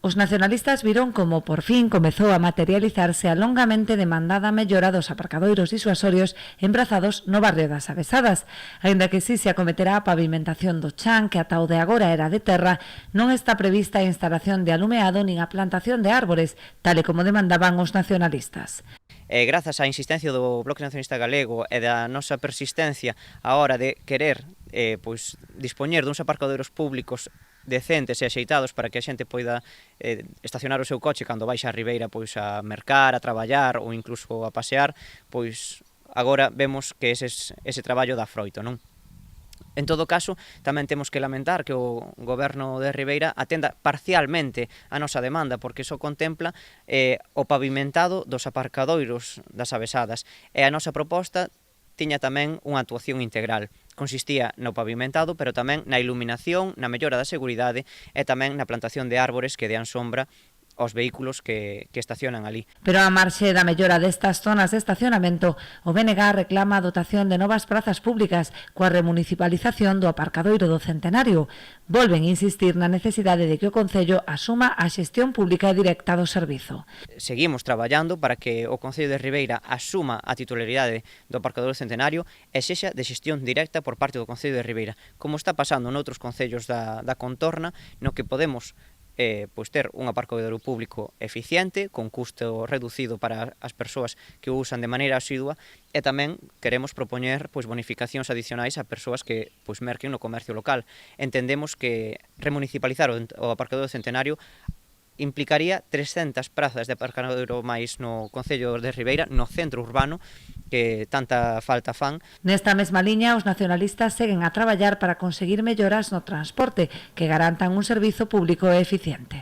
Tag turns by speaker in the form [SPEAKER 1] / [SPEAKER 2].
[SPEAKER 1] Os nacionalistas viron como por fin comezou a materializarse a longamente demandada mellora dos aparcadoiros disuasorios emprazados no barrio das Avesadas. Aínda que si se acometerá a pavimentación do chan, que ata o de agora era de terra, non está prevista a instalación de alumeado nin a plantación de árbores, tal e como demandaban os nacionalistas.
[SPEAKER 2] Grazas á insistencia do Bloque Nacionalista Galego e da nosa persistencia a hora de querer dispoñer duns aparcadoiros públicos decentes e axeitados para que a xente poida estacionar o seu coche cando baixa a Ribeira a mercar, a traballar ou incluso a pasear, pois agora vemos que ese traballo dá froito, non? En todo caso, tamén temos que lamentar que o Goberno de Ribeira atenda parcialmente a nosa demanda, porque só contempla o pavimentado dos aparcadoiros das Avesadas, e a nosa proposta tiña tamén unha actuación integral. Consistía no pavimentado, pero tamén na iluminación, na mellora da seguridade e tamén na plantación de árbores que dean sombra aos vehículos que estacionan ali.
[SPEAKER 1] Pero a marxe da mellora destas zonas de estacionamento, o BNG reclama a dotación de novas prazas públicas coa remunicipalización do aparcadoiro do Centenario. Volven insistir na necesidade de que o Concello asuma a xestión pública directa do servizo.
[SPEAKER 2] Seguimos traballando para que o Concello de Ribeira asuma a titularidade do aparcadoiro Centenario e sexa de xestión directa por parte do Concello de Ribeira, como está pasando noutros concellos da contorna, no que podemos ter un aparcadoiro público eficiente, con custo reducido para as persoas que o usan de maneira asidua, e tamén queremos propoñer bonificacións adicionais a persoas que merquen no comercio local. Entendemos que remunicipalizar o aparcadoiro Centenario implicaría 300 prazas de aparcadoiro máis no Concello de Ribeira, no centro urbano, que tanta falta fan.
[SPEAKER 1] Nesta mesma liña, os nacionalistas seguen a traballar para conseguir melloras no transporte que garantan un servizo público eficiente.